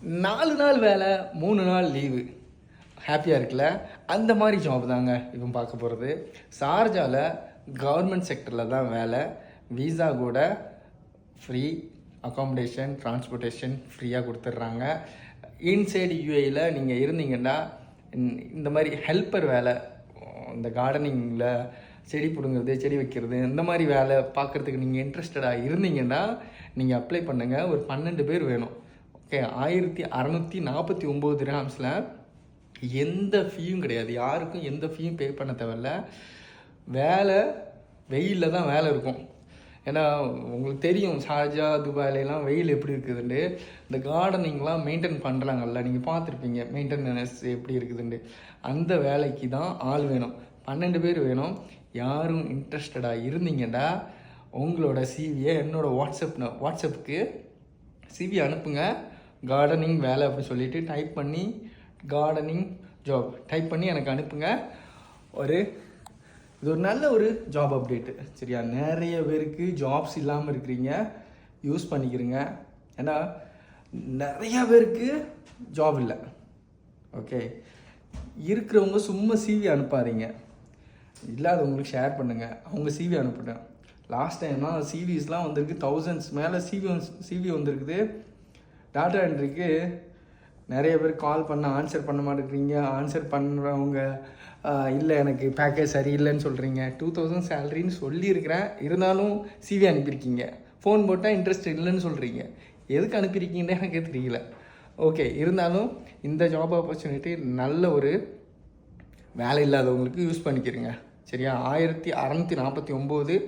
4 நாள் வேலை 3 நாள் லீவு. ஹாப்பியாக இருக்குல்ல? அந்த மாதிரி ஜாப் தாங்க இவன் பார்க்க போகிறது. ஷார்ஜாவில் கவர்மெண்ட் செக்டரில் தான் வேலை. வீசா கூட ஃப்ரீ, அக்காமடேஷன், டிரான்ஸ்போர்ட்டேஷன் ஃப்ரீயாக கொடுத்துட்றாங்க. இன்சைடு யூஏயில் நீங்கள் இருந்தீங்கன்னா இந்த மாதிரி ஹெல்ப்பர் வேலை, இந்த கார்டனிங்கில் செடி பிடுங்கிறது, செடி வைக்கிறது, இந்த மாதிரி வேலை பார்க்குறதுக்கு நீங்கள் இன்ட்ரெஸ்டடாக இருந்தீங்கன்னா நீங்கள் அப்ளை பண்ணுங்கள். ஒரு 12 பேர் வேணும். ஓகே, 1649 திரஹாம்ஸில் எந்த ஃபீயும் கிடையாது. யாருக்கும் எந்த ஃபீயும் பே பண்ண தேவையில்ல. வேலை வெயிலில் தான் வேலை இருக்கும். ஏன்னா உங்களுக்கு தெரியும் ஷார்ஜா, துபாயிலலாம் வெயில் எப்படி இருக்குதுண்டு. இந்த கார்டனிங்லாம் மெயின்டைன் பண்ணுறாங்கல்ல, நீங்கள் பார்த்துருப்பீங்க மெயின்டெனன்ஸ் எப்படி இருக்குதுண்டு. அந்த வேலைக்கு தான் ஆள் வேணும். 12 பேர் வேணும். யாரும் இன்ட்ரெஸ்டடாக இருந்தீங்கன்னா உங்களோட சிவியை என்னோடய வாட்ஸ்அப்புக்கு சிவி அனுப்புங்க. கார்டனிங் வேலை அப்படின்னு சொல்லிட்டு டைப் பண்ணி கார்டனிங் ஜாப் டைப் பண்ணி எனக்கு அனுப்புங்க. இது ஒரு நல்ல ஒரு ஜாப் அப்டேட்டு, சரியா? நிறைய பேருக்கு ஜாப்ஸ் இல்லாமல் இருக்கிறீங்க, யூஸ் பண்ணிக்கிறீங்க. ஏன்னா நிறையா பேருக்கு ஜாப் இல்லை. ஓகே, இருக்கிறவங்க சும்மா சிவி அனுப்பாதீங்க. இல்லாதவங்களுக்கு ஷேர் பண்ணுங்கள், அவங்க சிவி அனுப்புங்க. லாஸ்ட் டைம்னா சிவிஸ்லாம் வந்திருக்கு, 1000s மேலே சிவி வந்திருக்குது. டாட்டா என்ட்ரிக்கு நிறைய பேர் கால் பண்ண ஆன்சர் பண்ண மாட்டேங்கிறீங்க. ஆன்சர் பண்ணுறவங்க இல்லை எனக்கு பேக்கேஜ் சரியில்லைன்னு சொல்கிறீங்க. 2000 சேலரின்னு சொல்லியிருக்கிறேன், இருந்தாலும் சிவி அனுப்பியிருக்கீங்க. ஃபோன் போட்டால் இன்ட்ரெஸ்ட் இல்லைன்னு சொல்கிறீங்க. எதுக்கு அனுப்பியிருக்கீங்கன்னு எனக்கு தெரியல. ஓகே, இருந்தாலும் இந்த ஜாப் ஆப்பர்ச்சுனிட்டி நல்ல ஒரு வேலை இல்லாதவங்களுக்கு யூஸ் பண்ணிக்கிறீங்க, சரியா? 1649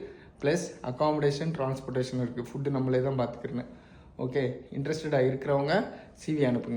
ப்ளஸ் அக்காமடேஷன், டிரான்ஸ்போர்ட்டேஷன் இருக்குது. ஃபுட்டு நம்மளே தான் பார்த்துக்கிறேன்னு. ஓகே, இன்ட்ரெஸ்டடாக இருக்கிறவங்க சிவி அனுப்புங்க.